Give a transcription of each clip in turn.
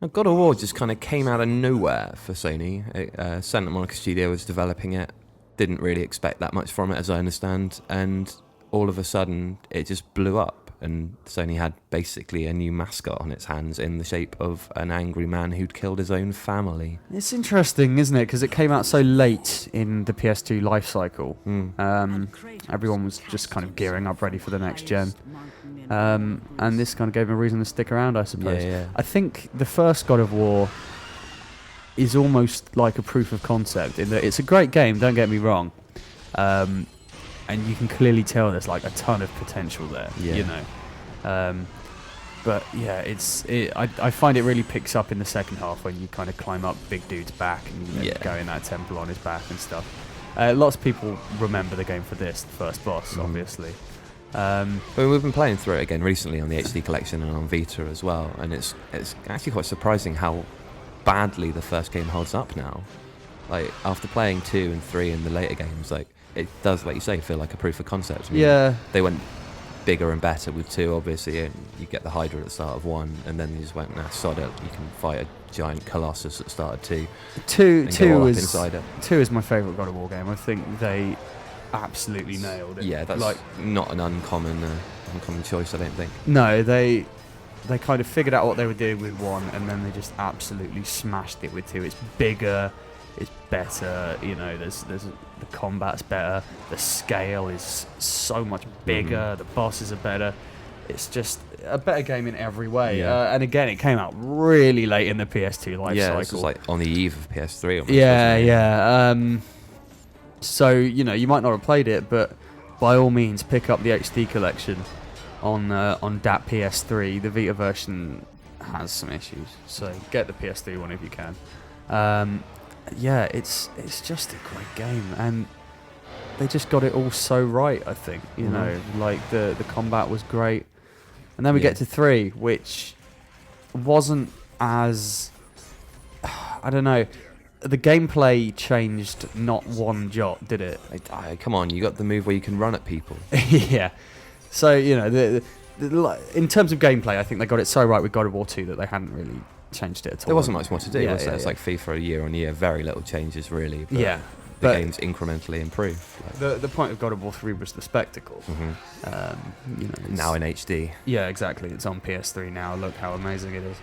Now, God of War just kind of came out of nowhere for Sony. Santa Monica Studio was developing it, didn't really expect that much from it, as I understand, and all of a sudden it just blew up. And Sony had basically a new mascot on its hands in the shape of an angry man who'd killed his own family. It's interesting, isn't it? Because it came out so late in the PS2 life cycle. Everyone was just kind of gearing up, ready for the next gen. And this kind of gave them a reason to stick around, I suppose. Yeah. I think the first God of War is almost like a proof of concept in that it's a great game, don't get me wrong. And you can clearly tell there's like a ton of potential there, you know. But yeah, I find it really picks up in the second half when you kind of climb up big dude's back and go in that temple on his back and stuff. Lots of people remember the game for this, the first boss, obviously. But we've been playing through it again recently on the HD collection and on Vita as well, and it's actually quite surprising how badly the first game holds up now. Like after playing 2 and 3 in the later games, like it does, like you say, feel like a proof of concept. I mean, they went bigger and better with 2, obviously, and you get the Hydra at the start of 1, and then you just went, nah, sod it, you can fight a giant Colossus at the start of 2. 2 is my favourite God of War game. I think they absolutely nailed it. Yeah, that's like not an uncommon choice, I don't think. No, they kind of figured out what they were doing with 1, and then they just absolutely smashed it with 2. It's bigger, it's better, you know, the combat's better, the scale is so much bigger, the bosses are better. It's just a better game in every way. And again, it came out really late in the PS2 life cycle. Yeah, it was like on the eve of PS3 almost. Yeah. So, you know, you might not have played it, but by all means, pick up the HD collection on that PS3. The Vita version has some issues, so get the PS3 one if you can. Yeah, it's just a great game, and they just got it all so right, I think. You know, like the combat was great. And then we get to 3, which wasn't as... I don't know. The gameplay changed not one jot, did it? Come on, you got the move where you can run at people. Yeah. So, you know, in terms of gameplay, I think they got it so right with God of War 2 that they hadn't really changed it at all. There wasn't much more to do, was there? Yeah. It's like FIFA year on year, very little changes really. But the game's incrementally improved. Like. The point of God of War 3 was the spectacle. You know, now in HD. Yeah, exactly. It's on PS3 now. Look how amazing it is.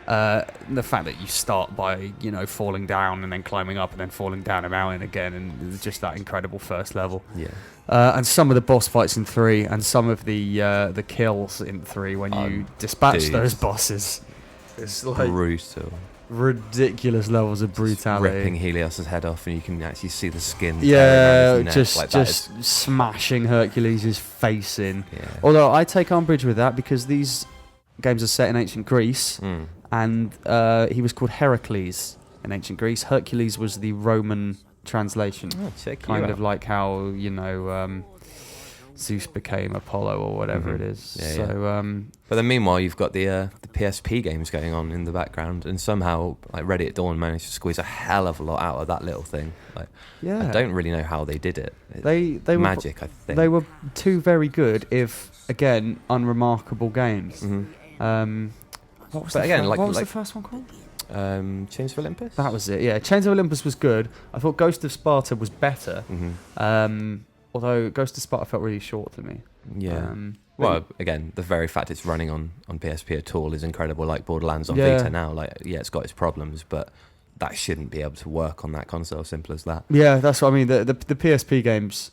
The fact that you start by, you know, falling down and then climbing up and then falling down a mountain again, and just that incredible first level. Yeah. And some of the boss fights in 3 and some of the kills in 3 when you dispatch those bosses. It's like brutal. Ridiculous levels of brutality. Ripping Helios' head off, and you can actually see the skin. Yeah, just smashing Hercules' face in. Yeah. Although I take umbrage with that because these games are set in ancient Greece, and he was called Heracles in ancient Greece. Hercules was the Roman translation, kind of like how, you know, Zeus became Apollo or whatever it is. But then meanwhile, you've got the PSP games going on in the background, and somehow like Ready at Dawn managed to squeeze a hell of a lot out of that little thing. Like, I don't really know how they did it. They magic, I think. They were 2 very good, if again unremarkable games. What was the first one called? Chains of Olympus? That was it, yeah. Chains of Olympus was good. I thought Ghost of Sparta was better. Although Ghost of Sparta felt really short to me. Yeah. Well, again, the very fact it's running on PSP at all is incredible. Like Borderlands on Vita now, like it's got its problems, but that shouldn't be able to work on that console. Simple as that. Yeah, that's what I mean. The PSP games,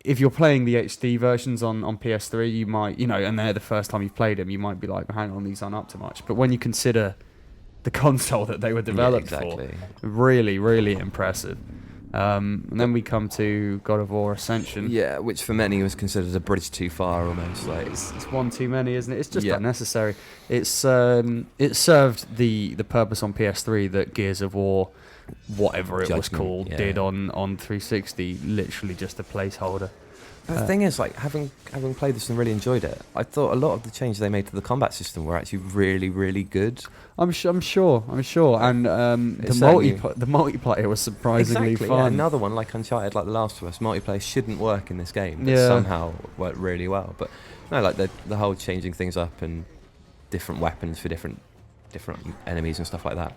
if you're playing the HD versions on PS3, you might, you know, and they're the first time you've played them, you might be like, hang on, these aren't up to much. But when you consider the console that they were developed for, really, really impressive. And then we come to God of War Ascension. Yeah, which for many was considered a bridge too far, almost. Like it's one too many, isn't it? It's just unnecessary. It served the purpose on PS3 that Gears of War, whatever it was called, did on 360. Literally just a placeholder. But the thing is, like having played this and really enjoyed it, I thought a lot of the changes they made to the combat system were actually really, really good. I'm sure, and the multiplayer was surprisingly fun. Yeah, another one like Uncharted, like The Last of Us, multiplayer shouldn't work in this game, but somehow worked really well. But no, like the whole changing things up and different weapons for different different enemies and stuff like that.